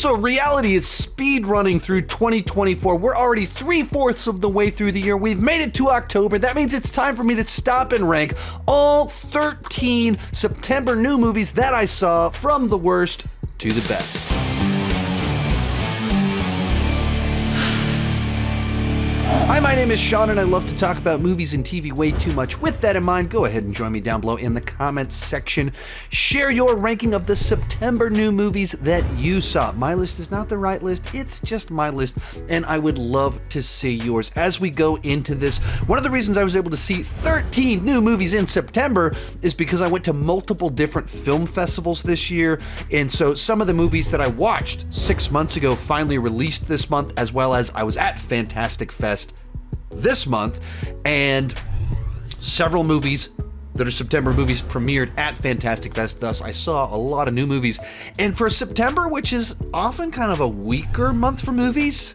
So reality is speed running through 2024. We're already 3/4 of the way through the year. We've made it to October. That means it's time for me to stop and rank all 13 September new movies that I saw from the worst to the best. Hi, my name is Sean, and I love to talk about movies and TV way too much. With that in mind, go ahead and join me down below in the comments section. Share your ranking of the September new movies that you saw. My list is not the right list, it's just my list, and I would love to see yours. As we go into this, one of the reasons I was able to see 13 new movies in September is because I went to multiple different film festivals this year, and so some of the movies that I watched 6 months ago finally released this month, as well as I was at Fantastic Fest this month, and several movies that are September movies premiered at Fantastic Fest. Thus, I saw a lot of new movies. And for September, which is often kind of a weaker month for movies,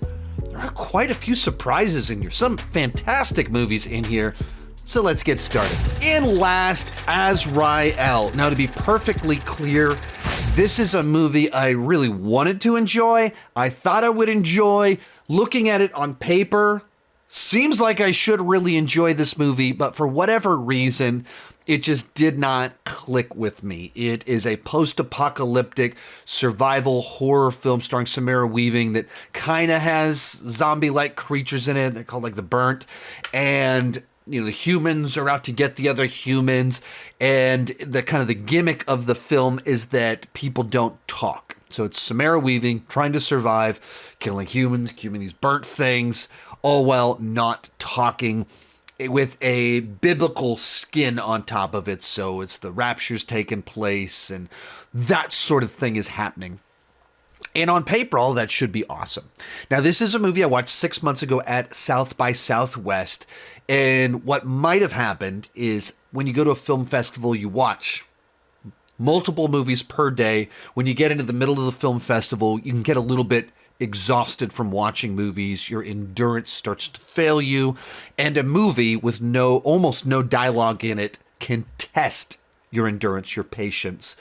there are quite a few surprises in here. Some fantastic movies in here. So let's get started. In last, Azrael. Now, to be perfectly clear, this is a movie I really wanted to enjoy. I thought I would enjoy. Looking at it on paper, seems like I should really enjoy this movie, but for whatever reason, it just did not click with me. It is a post-apocalyptic survival horror film starring Samara Weaving that kind of has zombie-like creatures in it. They're called like the Burnt, and you know, the humans are out to get the other humans, and the kind of the gimmick of the film is that people don't talk. So it's Samara Weaving trying to survive, killing humans, killing these burnt things, all while not talking, with a biblical skin on top of it. So it's the rapture's taking place and that sort of thing is happening. And on paper, all that should be awesome. Now, this is a movie I watched 6 months ago at South by Southwest. And what might have happened is when you go to a film festival, you watch multiple movies per day. When you get into the middle of the film festival, you can get a little bit exhausted from watching movies. Your endurance starts to fail you, and a movie with almost no dialogue in it can test your endurance, your patience.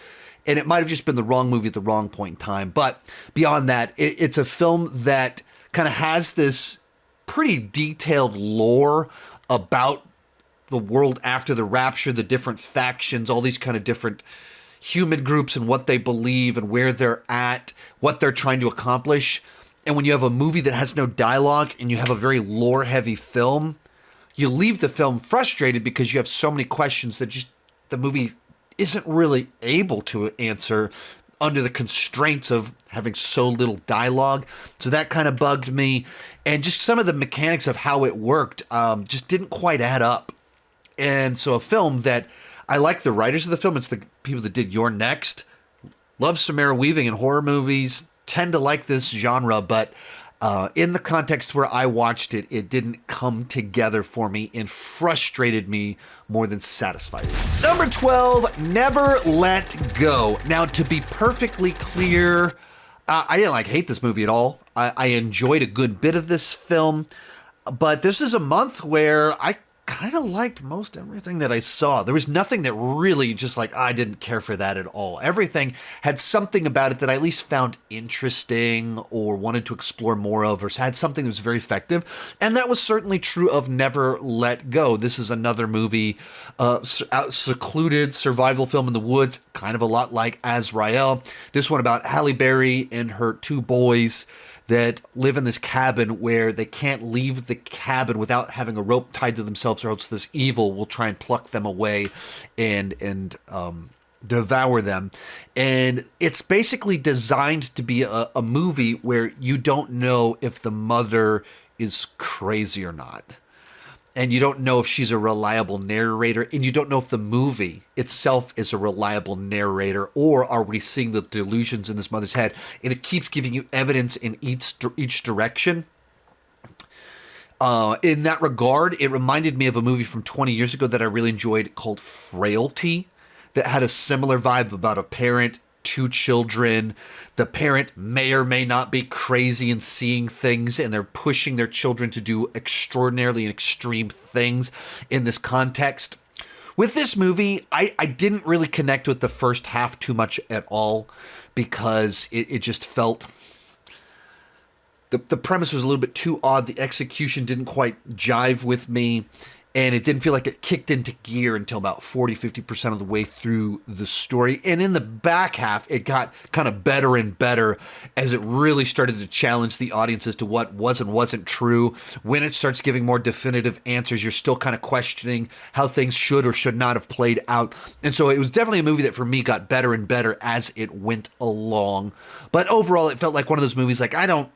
And it might have just been the wrong movie at the wrong point in time. But beyond that, it's a film that kind of has this pretty detailed lore about the world after the rapture, the different factions, all these kind of different human groups and what they believe and where they're at, what they're trying to accomplish. And when you have a movie that has no dialogue and you have a very lore-heavy film, you leave the film frustrated because you have so many questions that just the movie isn't really able to answer under the constraints of having so little dialogue. So that kind of bugged me. And just some of the mechanics of how it worked just didn't quite add up. And so a film that I like the writers of the film. It's the people that did You're Next. Love Samara Weaving in horror movies. Tend to like this genre, but in the context where I watched it, it didn't come together for me and frustrated me more than satisfied. Number 12, Never Let Go. Now, to be perfectly clear, I didn't hate this movie at all. I enjoyed a good bit of this film, but this is a month where I kind of liked most everything that I saw. There was nothing that really just I didn't care for that at all. Everything had something about it that I at least found interesting or wanted to explore more of, or had something that was very effective. And that was certainly true of Never Let Go. This is another movie, secluded survival film in the woods, kind of a lot like Azrael. This one about Halle Berry and her two boys that live in this cabin where they can't leave the cabin without having a rope tied to themselves, or else this evil will try and pluck them away and devour them. And it's basically designed to be a movie where you don't know if the mother is crazy or not. And you don't know if she's a reliable narrator, and you don't know if the movie itself is a reliable narrator, or are we seeing the delusions in this mother's head? And it keeps giving you evidence in each direction. In that regard, it reminded me of a movie from 20 years ago that I really enjoyed called Frailty, that had a similar vibe about a parent, two children. The parent may or may not be crazy and seeing things, and they're pushing their children to do extraordinarily and extreme things in this context. With this movie, I didn't really connect with the first half too much at all, because it just felt the premise was a little bit too odd. The execution didn't quite jive with me. And it didn't feel like it kicked into gear until about 40-50% of the way through the story. And in the back half, it got kind of better and better as it really started to challenge the audience as to what was and wasn't true. When it starts giving more definitive answers, you're still kind of questioning how things should or should not have played out. And so it was definitely a movie that for me got better and better as it went along. But overall, it felt like one of those movies like, I don't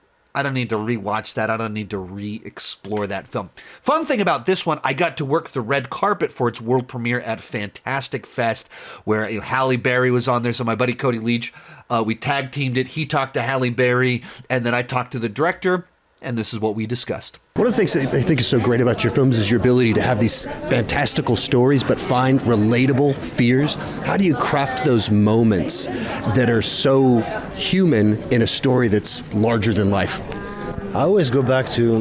need to rewatch that. I don't need to re-explore that film. Fun thing about this one, I got to work the red carpet for its world premiere at Fantastic Fest, where Halle Berry was on there. So my buddy Cody Leach, we tag teamed it. He talked to Halle Berry, and then I talked to the director, and this is what we discussed. One of the things that I think is so great about your films is your ability to have these fantastical stories, but find relatable fears. How do you craft those moments that are so human in a story that's larger than life? I always go back to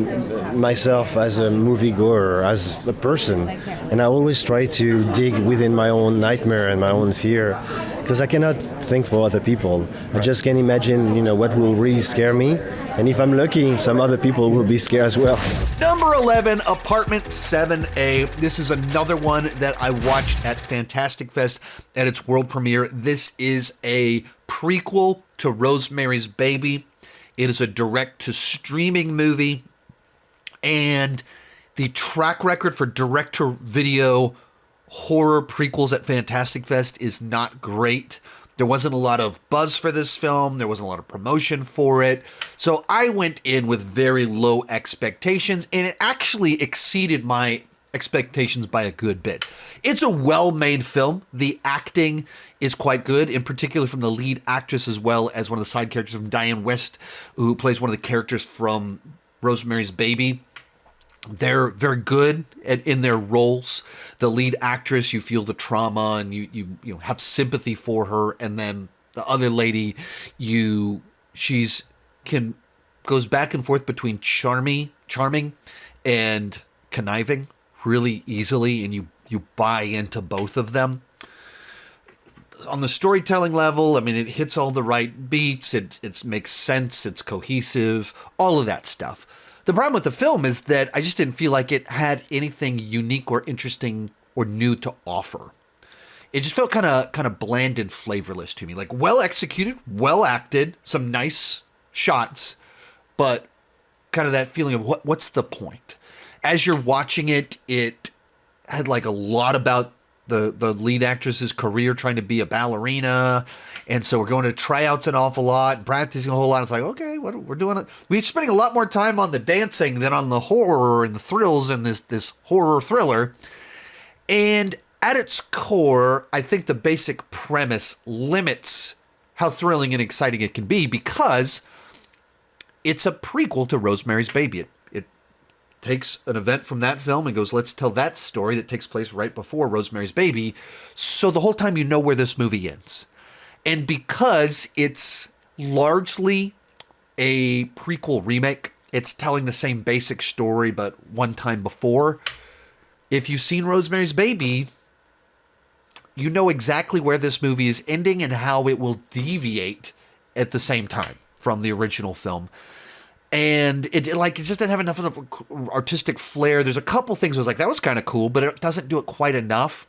myself as a moviegoer, as a person, and I always try to dig within my own nightmare and my own fear, because I cannot think for other people. I just can imagine, what will really scare me, and if I'm lucky, some other people will be scared as well. Number 11, Apartment 7A. This is another one that I watched at Fantastic Fest at its world premiere. This is a prequel to Rosemary's Baby. It is a direct-to-streaming movie, and the track record for direct-to-video horror prequels at Fantastic Fest is not great. There wasn't a lot of buzz for this film. There wasn't a lot of promotion for it. So I went in with very low expectations, and it actually exceeded my expectations by a good bit. It's a well-made film. The acting is quite good, in particular from the lead actress as well as one of the side characters from Diane West, who plays one of the characters from Rosemary's Baby. They're very good in their roles. The lead actress, you feel the trauma and you have sympathy for her, and then the other lady, goes back and forth between charming and conniving really easily, and you buy into both of them. On the storytelling level, I mean, it hits all the right beats. It makes sense. It's cohesive. All of that stuff. The problem with the film is that I just didn't feel like it had anything unique or interesting or new to offer. It just felt kind of bland and flavorless to me. Like, well executed, well acted, some nice shots, but kind of that feeling of what's the point? As you're watching it, it had like a lot about the lead actress's career trying to be a ballerina. And so we're going to tryouts an awful lot and practicing a whole lot. It's like, okay, we're doing it. We're spending a lot more time on the dancing than on the horror and the thrills in this horror thriller. And at its core, I think the basic premise limits how thrilling and exciting it can be because it's a prequel to Rosemary's Baby. It takes an event from that film and goes, let's tell that story that takes place right before Rosemary's Baby. So the whole time you know where this movie ends. And because it's largely a prequel remake, it's telling the same basic story, but one time before. If you've seen Rosemary's Baby, you know exactly where this movie is ending and how it will deviate at the same time from the original film. And it just didn't have enough of artistic flair. There's a couple things I was like, that was kind of cool, but it doesn't do it quite enough.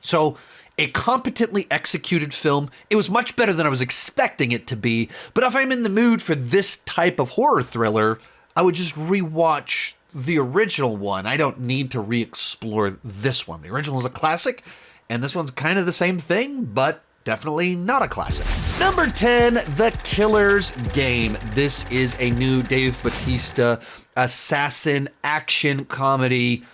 So a competently executed film. It was much better than I was expecting it to be. But if I'm in the mood for this type of horror thriller, I would just rewatch the original one. I don't need to re-explore this one. The original is a classic, and this one's kind of the same thing, but definitely not a classic. Number 10, The Killer's Game. This is a new Dave Bautista assassin action comedy.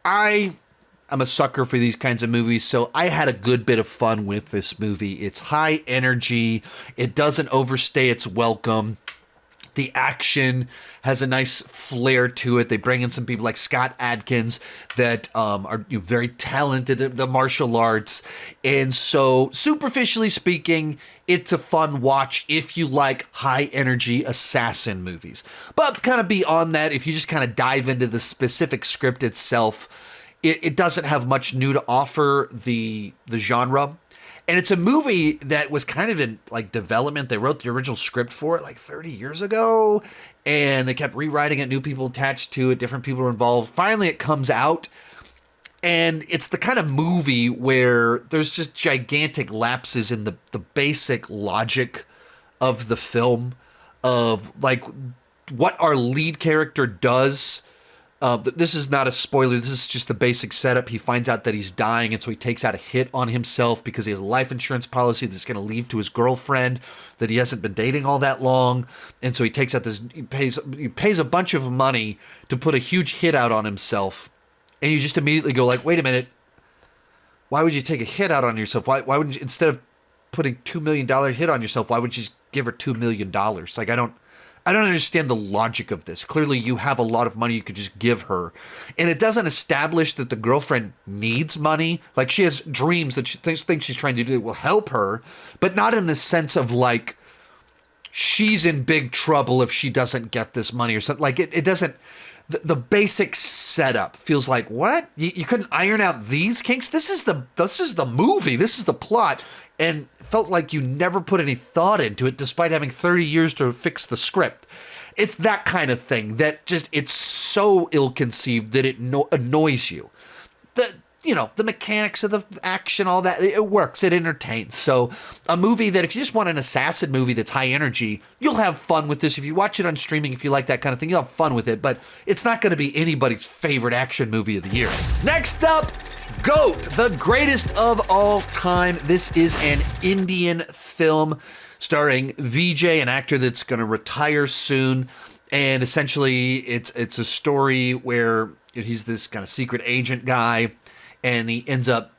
I'm a sucker for these kinds of movies, so I had a good bit of fun with this movie. It's high energy. It doesn't overstay its welcome. The action has a nice flair to it. They bring in some people like Scott Adkins that are very talented at the martial arts. And so, superficially speaking, it's a fun watch if you like high-energy assassin movies. But kind of beyond that, if you just kind of dive into the specific script itself, it doesn't have much new to offer the genre. And it's a movie that was kind of in like development. They wrote the original script for it like 30 years ago, and they kept rewriting it, new people attached to it, different people were involved. Finally, it comes out, and it's the kind of movie where there's just gigantic lapses in the basic logic of the film, of like what our lead character does. This is not a spoiler. This is just the basic setup. He finds out that he's dying, and so he takes out a hit on himself because he has a life insurance policy that's going to leave to his girlfriend that he hasn't been dating all that long. And so he takes out this, he pays a bunch of money to put a huge hit out on himself. And you just immediately go like, wait a minute, why would you take a hit out on yourself? Why wouldn't you, instead of putting $2 million hit on yourself, why would you just give her $2 million? Like, I don't understand the logic of this. Clearly, you have a lot of money you could just give her. And it doesn't establish that the girlfriend needs money. Like, she has dreams that she thinks she's trying to do that will help her, but not in the sense of, like, she's in big trouble if she doesn't get this money or something. Like, it doesn't... The basic setup feels like, what? You couldn't iron out these kinks? This is the movie. This is the plot. And felt like you never put any thought into it despite having 30 years to fix the script. It's that kind of thing that just, it's so ill-conceived that it annoys you. The mechanics of the action, all that, it works, it entertains. So a movie that if you just want an assassin movie that's high energy, you'll have fun with this. If you watch it on streaming, if you like that kind of thing, you'll have fun with it, but it's not going to be anybody's favorite action movie of the year. Next up, G.O.A.T, the greatest of all time. This is an Indian film starring Vijay, an actor that's going to retire soon. And essentially, it's a story where he's this kind of secret agent guy, and he ends up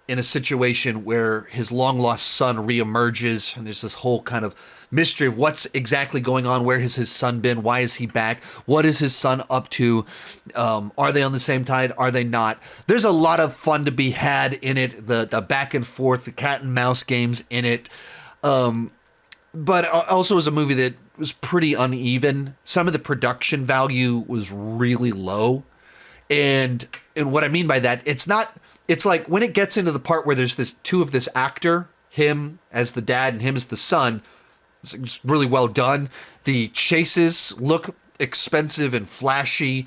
in a situation where his long-lost son reemerges, and there's this whole kind of mystery of what's exactly going on. Where has his son been? Why is he back? What is his son up to? Are they on the same tide? Are they not? There's a lot of fun to be had in it. The back and forth, the cat and mouse games in it. But also was a movie that was pretty uneven. Some of the production value was really low. And what I mean by that, it's like when it gets into the part where there's this actor, him as the dad and him as the son, it's really well done. The chases look expensive and flashy.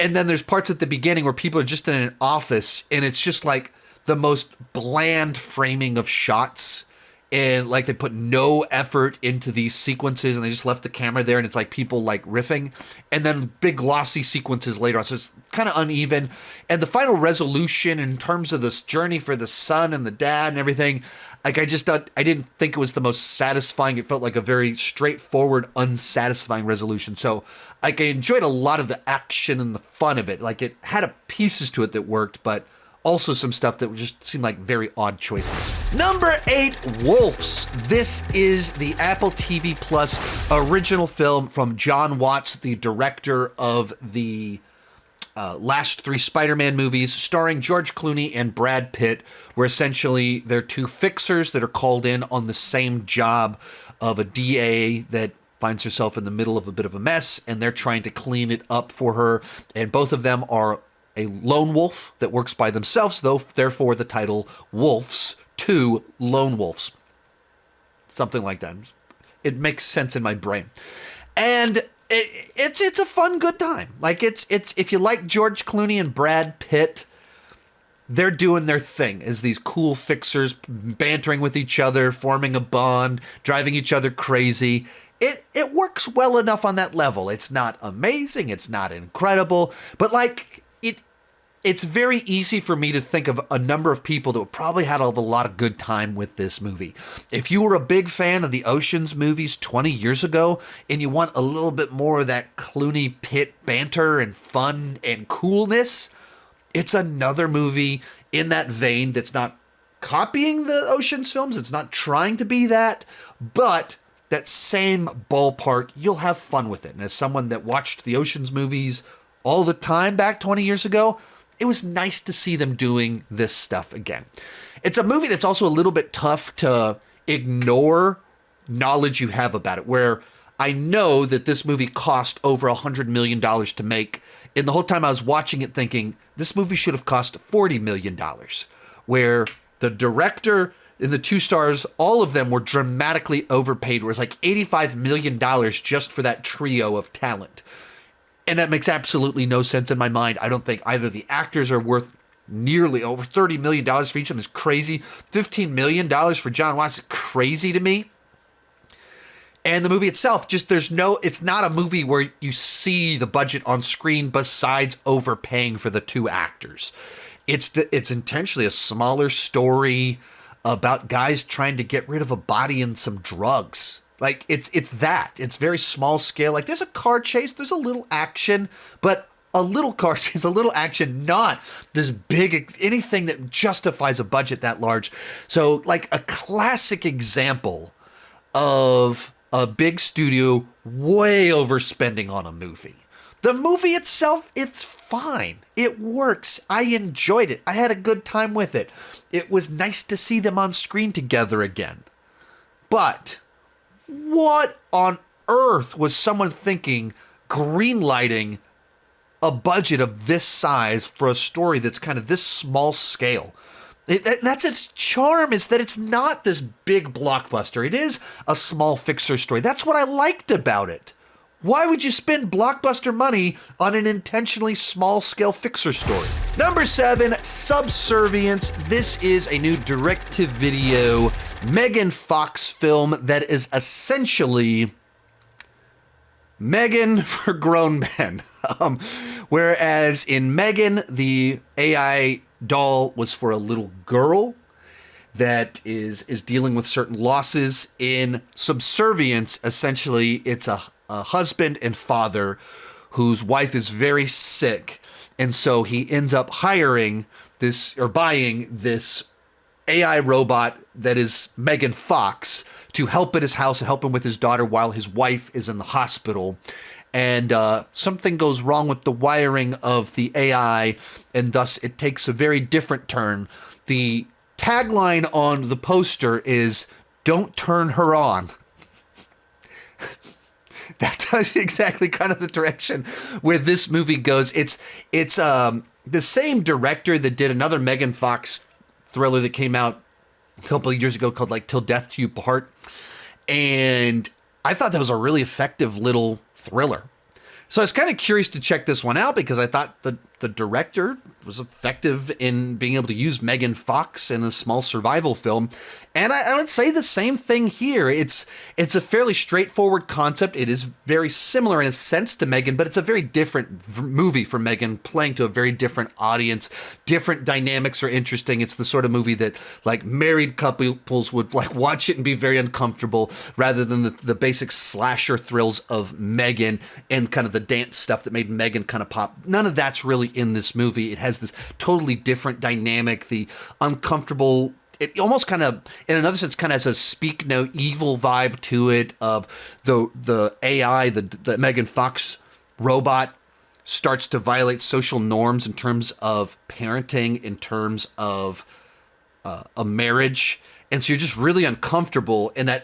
And then there's parts at the beginning where people are just in an office, and it's just like the most bland framing of shots. And like they put no effort into these sequences, and they just left the camera there, and it's like people like riffing, and then big glossy sequences later on. So it's kind of uneven. And the final resolution in terms of this journey for the son and the dad and everything, like I didn't think it was the most satisfying. It felt like a very straightforward, unsatisfying resolution. So like I enjoyed a lot of the action and the fun of it. Like it had pieces to it that worked, but also some stuff that just seemed like very odd choices. Number 8, Wolves. This is the Apple TV Plus original film from Jon Watts, the director of the last 3 Spider-Man movies, starring George Clooney and Brad Pitt, where essentially they're 2 fixers that are called in on the same job of a DA that finds herself in the middle of a bit of a mess, and they're trying to clean it up for her. And both of them are a lone wolf that works by themselves, though, therefore the title Wolves, 2 Lone Wolves. Something like that. It makes sense in my brain. And it's a fun, good time. Like it's if you like George Clooney and Brad Pitt, they're doing their thing as these cool fixers, bantering with each other, forming a bond, driving each other crazy. It works well enough on that level. It's not amazing, it's not incredible, but like it's very easy for me to think of a number of people that probably had a lot of good time with this movie. If you were a big fan of the Ocean's movies 20 years ago and you want a little bit more of that Clooney Pitt banter and fun and coolness, it's another movie in that vein that's not copying the Ocean's films. It's not trying to be that, but that same ballpark, you'll have fun with it. And as someone that watched the Ocean's movies all the time back 20 years ago, it was nice to see them doing this stuff again. It's a movie that's also a little bit tough to ignore knowledge you have about it, where I know that this movie cost over $100 million to make, and the whole time I was watching it thinking, this movie should have cost $40 million, where The director and the 2 stars, all of them were dramatically overpaid. It was like $85 million just for that trio of talent. And that makes absolutely no sense in my mind. I don't think either the actors are worth nearly over $30 million for each of them is crazy. $15 million for John Watts is crazy to me. And the movie itself, just it's not a movie where you see the budget on screen besides overpaying for the 2 actors. It's intentionally a smaller story about guys trying to get rid of a body and some drugs. Like, it's very small scale. Like, there's a car chase, there's a little action, but a little car chase, a little action, not this big, anything that justifies a budget that large. So, like, a classic example of a big studio way overspending on a movie. The movie itself, it's fine. It works. I enjoyed it. I had a good time with it. It was nice to see them on screen together again. But what on earth was someone thinking greenlighting a budget of this size for a story that's kind of this small scale? That's its charm, is that it's not this big blockbuster. It is a small fixer story. That's what I liked about it. Why would you spend blockbuster money on an intentionally small-scale fixer story? Number 7, Subservience. This is a new direct-to-video Megan Fox film that is essentially Megan for grown men. Whereas in Megan, the AI doll was for a little girl that is dealing with certain losses. In Subservience, essentially, it's a husband and father whose wife is very sick, and so he ends up buying this AI robot that is Megan Fox to help at his house and help him with his daughter while his wife is in the hospital. And something goes wrong with the wiring of the AI, and thus it takes a very different turn. The tagline on the poster is, "Don't turn her on." That tells you exactly kind of the direction where this movie goes. It's the same director that did another Megan Fox thriller that came out a couple of years ago called like Till Death Do You Part. And I thought that was a really effective little thriller. So I was kind of curious to check this one out because I thought the director was effective in being able to use Megan Fox in a small survival film. And I would say the same thing here. It's a fairly straightforward concept. It is very similar in a sense to Megan, but it's a very different movie for Megan, playing to a very different audience. Different dynamics are interesting. It's the sort of movie that like married couples would like watch it and be very uncomfortable, rather than the basic slasher thrills of Megan and kind of the dance stuff that made Megan kind of pop. None of that's really in this movie. It has this totally different dynamic, the uncomfortable. It almost kind of, in another sense, kind of has a Speak No Evil vibe to it, of the AI, the Megan Fox robot starts to violate social norms in terms of parenting, in terms of a marriage. And so you're just really uncomfortable, and that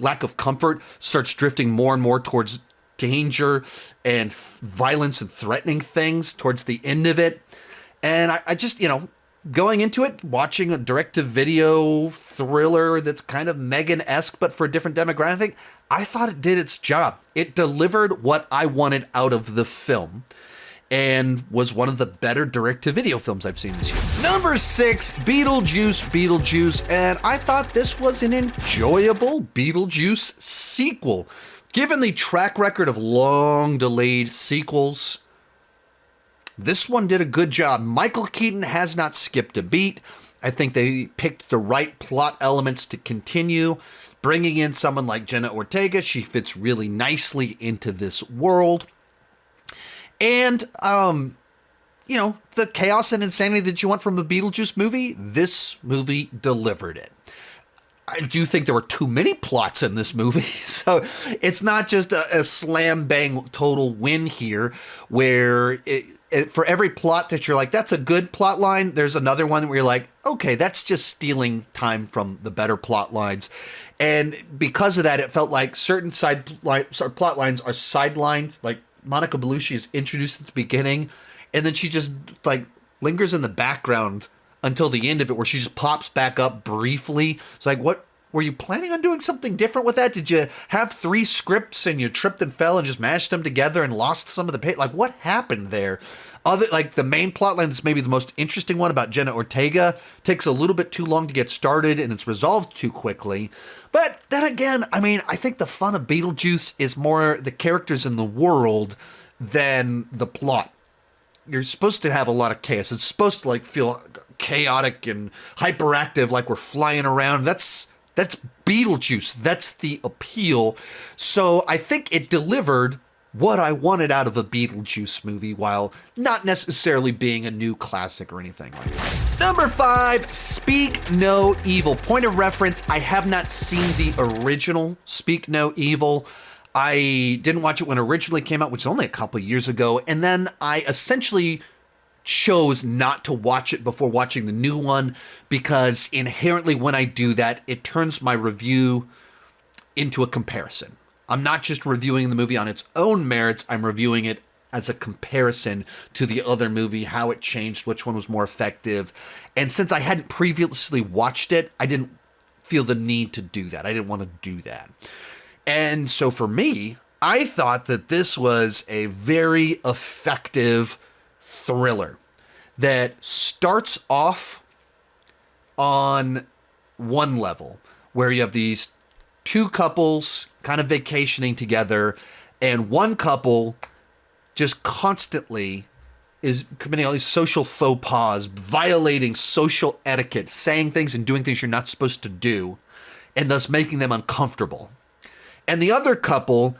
lack of comfort starts drifting more and more towards danger and violence and threatening things towards the end of it. And I just, going into it, watching a direct-to-video thriller that's kind of Megan-esque, but for a different demographic, I thought it did its job. It delivered what I wanted out of the film, and was one of the better direct-to-video films I've seen this year. Number 6, Beetlejuice. And I thought this was an enjoyable Beetlejuice sequel. Given the track record of long-delayed sequels, this one did a good job. Michael Keaton has not skipped a beat. I think they picked the right plot elements to continue. Bringing in someone like Jenna Ortega, she fits really nicely into this world. And, the chaos and insanity that you want from a Beetlejuice movie, this movie delivered it. I do think there were too many plots in this movie, so it's not just a slam bang total win here, where for every plot that you're like, that's a good plot line, there's another one where you're like, okay, that's just stealing time from the better plot lines. And because of that, it felt like certain plot lines are sidelined. Like Monica Bellucci is introduced at the beginning, and then she just like lingers in the background until the end of it, where she just pops back up briefly. It's like, what? Were you planning on doing something different with that? Did you have 3 scripts and you tripped and fell and just mashed them together and lost some of the like, what happened there? Like the main plotline is maybe the most interesting one about Jenna Ortega. Takes a little bit too long to get started and it's resolved too quickly. But then again, I mean, I think the fun of Beetlejuice is more the characters in the world than the plot. You're supposed to have a lot of chaos. It's supposed to like feel chaotic and hyperactive, like we're flying around. That's Beetlejuice. That's the appeal. So I think it delivered what I wanted out of a Beetlejuice movie while not necessarily being a new classic or anything like that. Number 5, Speak No Evil. Point of reference, I have not seen the original Speak No Evil. I didn't watch it when it originally came out, which is only a couple years ago. And then I essentially chose not to watch it before watching the new one because inherently when I do that, it turns my review into a comparison. I'm not just reviewing the movie on its own merits, I'm reviewing it as a comparison to the other movie, how it changed, which one was more effective. And since I hadn't previously watched it, I didn't feel the need to do that. I didn't want to do that. And so for me, I thought that this was a very effective thriller that starts off on one level where you have these 2 couples kind of vacationing together and one couple just constantly is committing all these social faux pas, violating social etiquette, saying things and doing things you're not supposed to do, and thus making them uncomfortable. And the other couple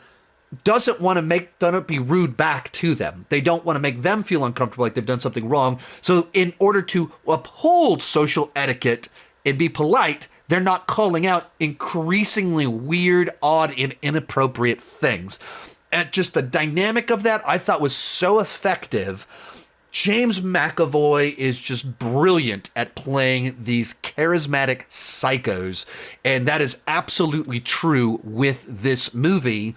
doesn't want to be rude back to them. They don't want to make them feel uncomfortable like they've done something wrong. So in order to uphold social etiquette and be polite, they're not calling out increasingly weird, odd, and inappropriate things. And just the dynamic of that I thought was so effective. James McAvoy is just brilliant at playing these charismatic psychos. And that is absolutely true with this movie.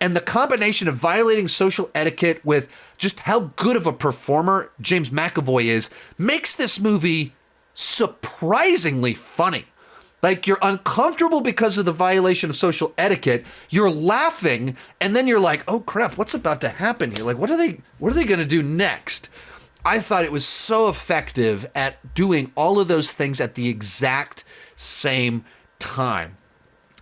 And the combination of violating social etiquette with just how good of a performer James McAvoy is makes this movie surprisingly funny. Like, you're uncomfortable because of the violation of social etiquette. You're laughing, and then you're like, "Oh crap, what's about to happen here? Like, what are they going to do next?" I thought it was so effective at doing all of those things at the exact same time.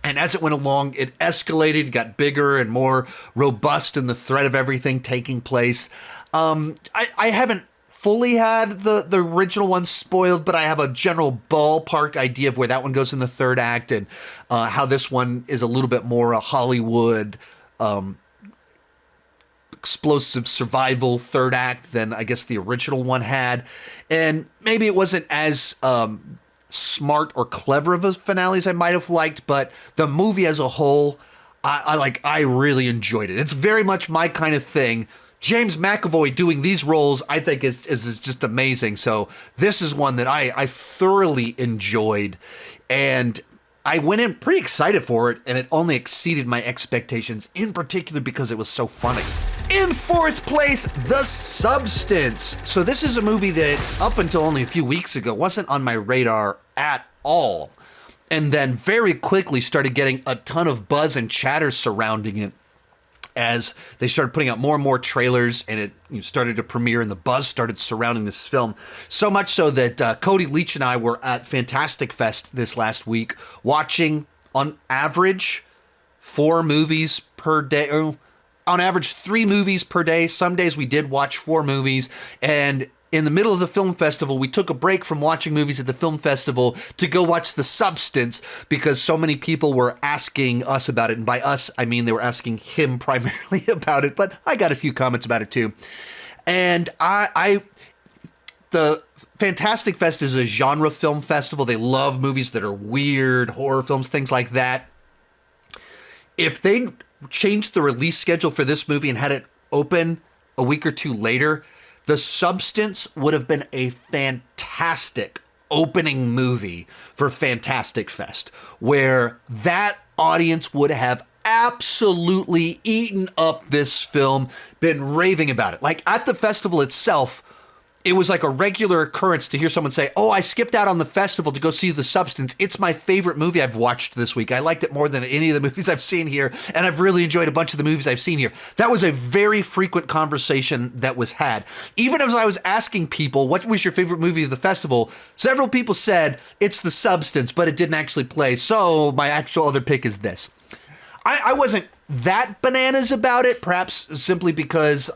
And as it went along, it escalated, got bigger and more robust in the thread of everything taking place. I haven't fully had the original one spoiled, but I have a general ballpark idea of where that one goes in the third act and how this one is a little bit more a Hollywood explosive survival third act than I guess the original one had. And maybe it wasn't as smart or clever of a finale as I might have liked, but the movie as a whole, I really enjoyed it. It's very much my kind of thing. James McAvoy doing these roles, I think, is just amazing. So this is one that I thoroughly enjoyed. And I went in pretty excited for it, and it only exceeded my expectations, in particular because it was so funny. In 4th place, The Substance. So this is a movie that, up until only a few weeks ago, wasn't on my radar at all. And then very quickly started getting a ton of buzz and chatter surrounding it as they started putting out more and more trailers, and it started to premiere, and the buzz started surrounding this film. So much so that Cody Leach and I were at Fantastic Fest this last week, watching, on average, 4 movies per day, or on average 3 movies per day. Some days we did watch 4 movies, and in the middle of the film festival, we took a break from watching movies at the film festival to go watch The Substance because so many people were asking us about it. And by us, I mean they were asking him primarily about it, but I got a few comments about it too. And the Fantastic Fest is a genre film festival. They love movies that are weird, horror films, things like that. If they changed the release schedule for this movie and had it open a week or 2 later, The Substance would have been a fantastic opening movie for Fantastic Fest, where that audience would have absolutely eaten up this film, been raving about it. Like, at the festival itself, it was like a regular occurrence to hear someone say, "Oh, I skipped out on the festival to go see The Substance. It's my favorite movie I've watched this week. I liked it more than any of the movies I've seen here, and I've really enjoyed a bunch of the movies I've seen here." That was a very frequent conversation that was had. Even as I was asking people, what was your favorite movie of the festival, several people said, it's The Substance, but it didn't actually play, so my actual other pick is this. I wasn't that bananas about it, perhaps simply because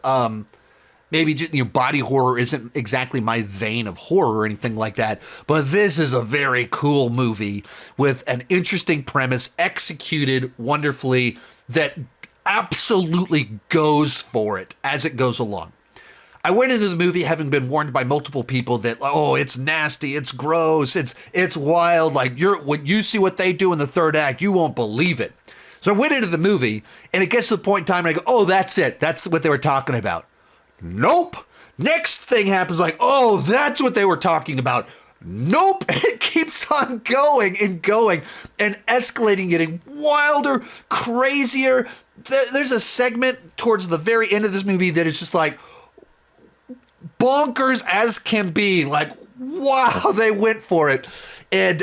maybe just, body horror isn't exactly my vein of horror or anything like that. But this is a very cool movie with an interesting premise, executed wonderfully, that absolutely goes for it as it goes along. I went into the movie having been warned by multiple people that, oh, it's nasty, it's gross, it's wild. Like, when you see what they do in the third act, you won't believe it. So I went into the movie, and it gets to the point in time, and I go, oh, that's it. That's what they were talking about. Nope. Next thing happens, like, oh, that's what they were talking about. Nope. It keeps on going and going and escalating, getting wilder, crazier. There's a segment towards the very end of this movie that is just like bonkers as can be. Like, wow, they went for it. And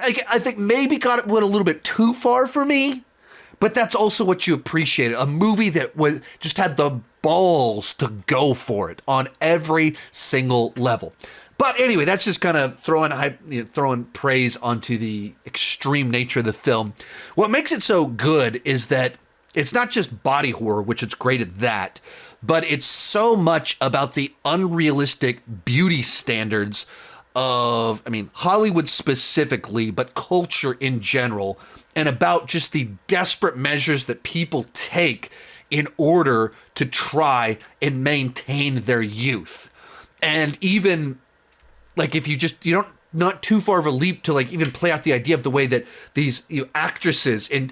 I think maybe went a little bit too far for me, but that's also what you appreciate. A movie that just had the balls to go for it on every single level. But anyway, that's just kind of throwing praise onto the extreme nature of the film. What makes it so good is that it's not just body horror, which it's great at that, but it's so much about the unrealistic beauty standards of, Hollywood specifically, but culture in general, and about just the desperate measures that people take in order to try and maintain their youth. And even, like, if you don't, not too far of a leap to, like, even play out the idea of the way that these actresses and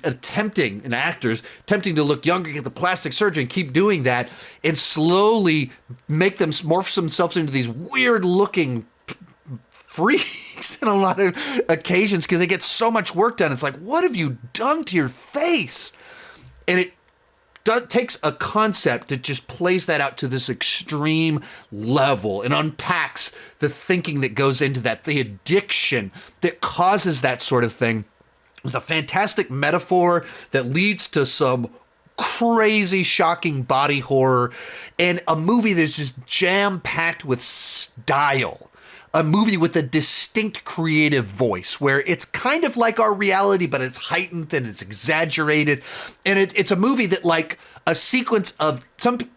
actors attempting to look younger, get the plastic surgery and keep doing that, and slowly make them morph themselves into these weird looking freaks in a lot of occasions because they get so much work done. It's like, what have you done to your face? And it takes a concept that just plays that out to this extreme level and unpacks the thinking that goes into that, the addiction that causes that sort of thing, with a fantastic metaphor that leads to some crazy, shocking body horror, and a movie that's just jam-packed with style. A movie with a distinct creative voice where it's kind of like our reality, but it's heightened and it's exaggerated. And it's a movie that, like a sequence of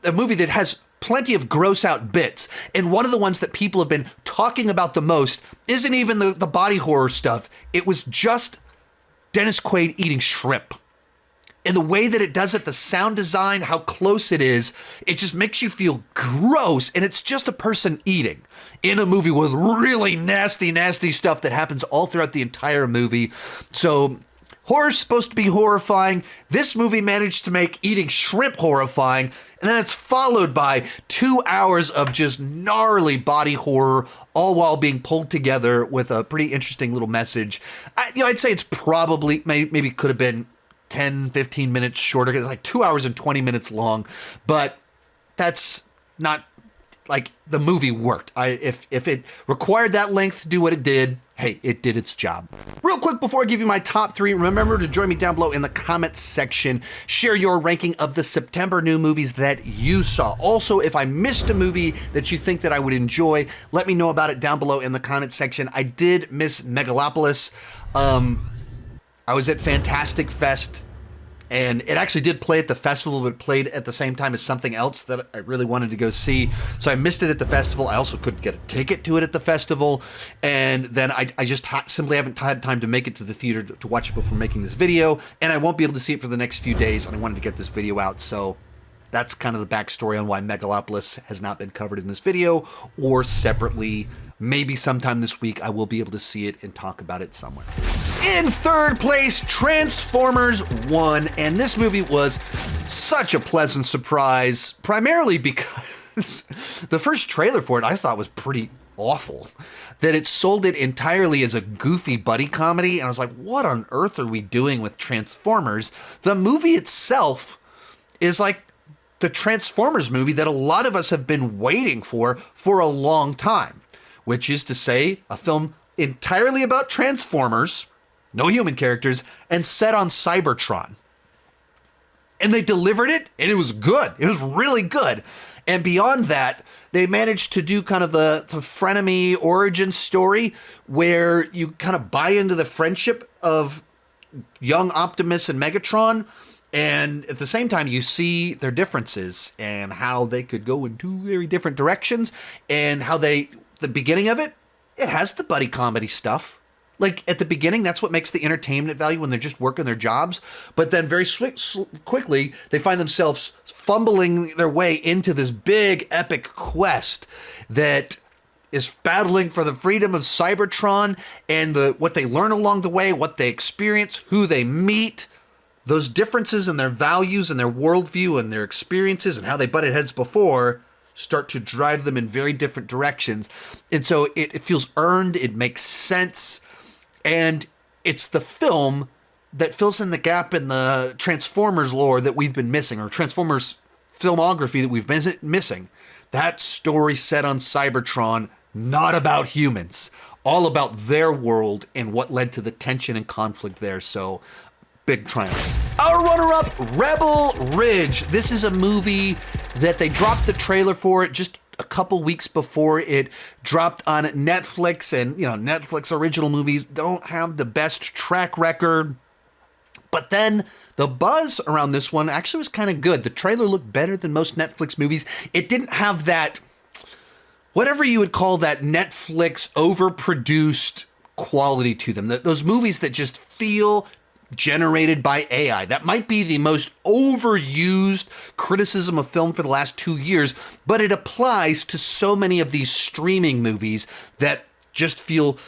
a movie that has plenty of gross out bits. And one of the ones that people have been talking about the most isn't even the body horror stuff. It was just Dennis Quaid eating shrimp. And the way that it does it, the sound design, how close it is, it just makes you feel gross. And it's just a person eating in a movie with really nasty, nasty stuff that happens all throughout the entire movie. So horror's supposed to be horrifying. This movie managed to make eating shrimp horrifying. And then it's followed by 2 hours of just gnarly body horror, all while being pulled together with a pretty interesting little message. I'd say it's probably, maybe could have been 10, 15 minutes shorter. It's like 2 hours and 20 minutes long, but that's not, like, the movie worked. If it required that length to do what it did, hey, it did its job. Real quick before I give you my top three, remember to join me down below in the comments section. Share your ranking of the September new movies that you saw. Also, if I missed a movie that you think that I would enjoy, let me know about it down below in the comments section. I did miss Megalopolis. I was at Fantastic Fest, and it actually did play at the festival, but played at the same time as something else that I really wanted to go see. So I missed it at the festival. I also couldn't get a ticket to it at the festival. And then I just simply haven't had time to make it to the theater to watch it before making this video. And I won't be able to see it for the next few days. And I wanted to get this video out. So that's kind of the backstory on why Megalopolis has not been covered in this video, or separately. Maybe sometime this week I will be able to see it and talk about it somewhere. In third place, Transformers 1. And this movie was such a pleasant surprise, primarily because the first trailer for it I thought was pretty awful. That it sold it entirely as a goofy buddy comedy. And I was like, what on earth are we doing with Transformers? The movie itself is like the Transformers movie that a lot of us have been waiting for a long time, which is to say a film entirely about Transformers, no human characters, and set on Cybertron. And they delivered it, and it was good. It was really good. And beyond that, they managed to do kind of the frenemy origin story where you kind of buy into the friendship of young Optimus and Megatron, and at the same time you see their differences and how they could go in two very different directions, and how the beginning of it has the buddy comedy stuff. Like, at the beginning, that's what makes the entertainment value when they're just working their jobs. But then very quickly, they find themselves fumbling their way into this big, epic quest that is battling for the freedom of Cybertron, and what they learn along the way, what they experience, who they meet, those differences in their values and their worldview and their experiences and how they butted heads before start to drive them in very different directions. And so it feels earned, it makes sense. And it's the film that fills in the gap in the Transformers lore that we've been missing, or Transformers filmography that we've been missing. That story set on Cybertron, not about humans, all about their world and what led to the tension and conflict there. So, big triumph. Our runner-up, Rebel Ridge. This is a movie that they dropped the trailer for it just a couple weeks before it dropped on Netflix, and Netflix original movies don't have the best track record. But then the buzz around this one actually was kind of good. The trailer looked better than most Netflix movies. It didn't have that, whatever you would call that Netflix overproduced quality to them. Those movies that just feel generated by AI. That might be the most overused criticism of film for the last 2 years, but it applies to so many of these streaming movies that just feel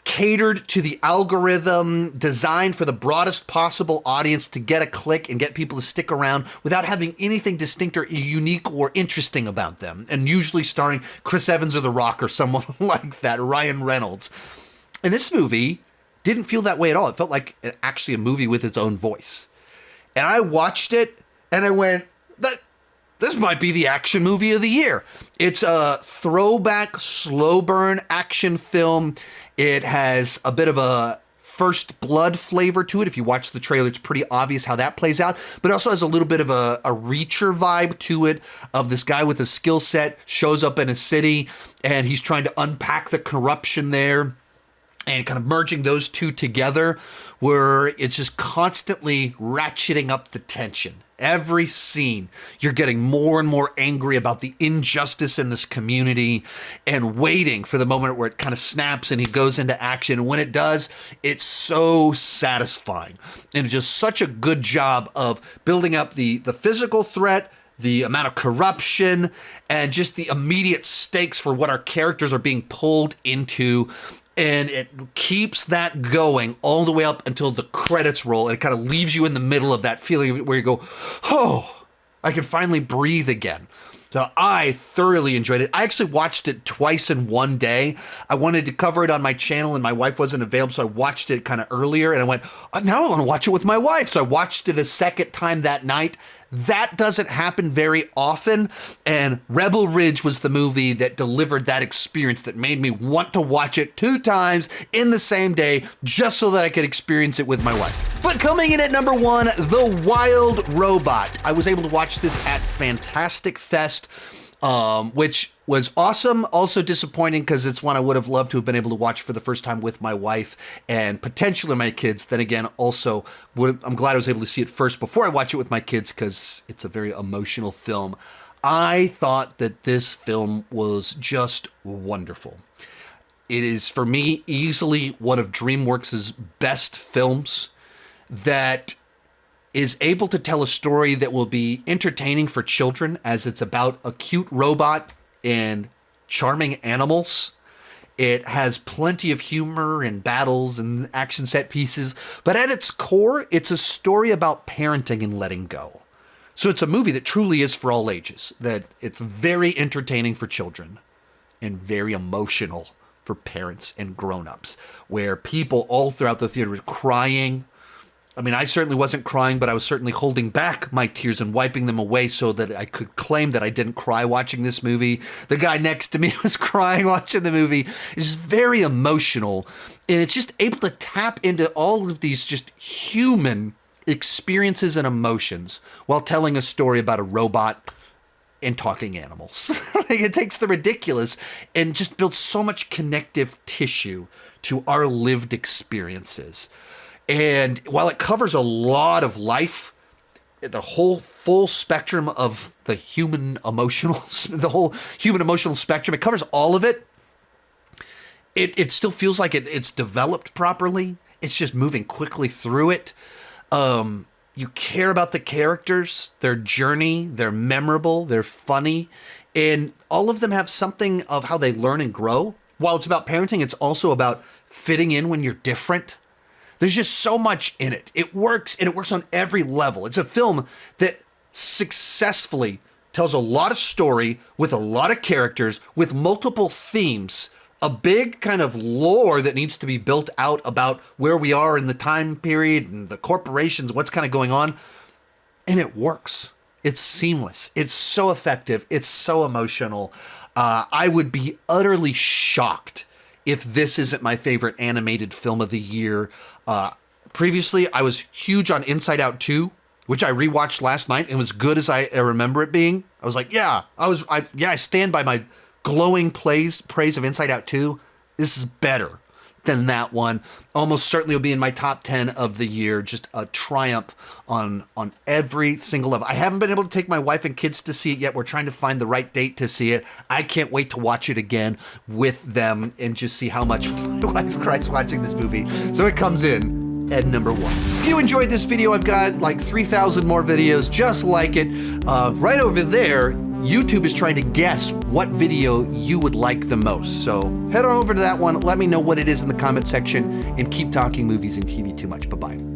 catered to the algorithm, designed for the broadest possible audience to get a click and get people to stick around without having anything distinct or unique or interesting about them. And usually starring Chris Evans or The Rock or someone like that, Ryan Reynolds. And this movie didn't feel that way at all. It felt like actually a movie with its own voice. And I watched it and I went, this might be the action movie of the year. It's a throwback, slow burn action film. It has a bit of a First Blood flavor to it. If you watch the trailer, it's pretty obvious how that plays out. But it also has a little bit of a Reacher vibe to it, of this guy with a skill set shows up in a city and he's trying to unpack the corruption there. And kind of merging those two together, where it's just constantly ratcheting up the tension. Every scene, you're getting more and more angry about the injustice in this community and waiting for the moment where it kind of snaps and he goes into action. And when it does, it's so satisfying. And it's just such a good job of building up the physical threat, the amount of corruption, and just the immediate stakes for what our characters are being pulled into. And it keeps that going all the way up until the credits roll. And it kind of leaves you in the middle of that feeling where you go, oh, I can finally breathe again. So I thoroughly enjoyed it. I actually watched it twice in one day. I wanted to cover it on my channel and my wife wasn't available, so I watched it kind of earlier. And I went, now I want to watch it with my wife. So I watched it a second time that night. That doesn't happen very often, and Rebel Ridge was the movie that delivered that experience that made me want to watch it 2 times in the same day just so that I could experience it with my wife. But coming in at number 1, The Wild Robot. I was able to watch this at Fantastic Fest, which was awesome. Also disappointing because it's one I would have loved to have been able to watch for the first time with my wife and potentially my kids. Then again, also, I'm glad I was able to see it first before I watch it with my kids because it's a very emotional film. I thought that this film was just wonderful. It is, for me, easily one of DreamWorks' best films that is able to tell a story that will be entertaining for children, as it's about a cute robot and charming animals. It has plenty of humor and battles and action set pieces, but at its core, it's a story about parenting and letting go. So it's a movie that truly is for all ages, that it's very entertaining for children and very emotional for parents and grown-ups, where people all throughout the theater are crying I mean, I certainly wasn't crying, but I was certainly holding back my tears and wiping them away so that I could claim that I didn't cry watching this movie. The guy next to me was crying watching the movie. It's just very emotional, and it's just able to tap into all of these just human experiences and emotions while telling a story about a robot and talking animals. It takes the ridiculous and just builds so much connective tissue to our lived experiences. And while it covers a lot of life, the whole full spectrum of the human emotional, the whole human emotional spectrum, it covers all of it. It still feels like it's developed properly. It's just moving quickly through it. You care about the characters, their journey, they're memorable, they're funny, and all of them have something of how they learn and grow. While it's about parenting, it's also about fitting in when you're different. There's just so much in it. It works, and it works on every level. It's a film that successfully tells a lot of story with a lot of characters, with multiple themes, a big kind of lore that needs to be built out about where we are in the time period and the corporations, what's kind of going on. And it works. It's seamless. It's so effective. It's so emotional. I would be utterly shocked if this isn't my favorite animated film of the year. Previously, I was huge on Inside Out 2, which I rewatched last night and was good as I remember it being. I was like, I stand by my glowing praise of Inside Out 2. This is better than that one. Almost certainly will be in my top 10 of the year. Just a triumph on every single level. I haven't been able to take my wife and kids to see it yet. We're trying to find the right date to see it. I can't wait to watch it again with them and just see how much my wife cries watching this movie. So it comes in at number 1. If you enjoyed this video, I've got like 3,000 more videos just like it. Right over there, YouTube is trying to guess what video you would like the most. So head on over to that one. Let me know what it is in the comment section, and keep talking movies and TV too much. Bye-bye.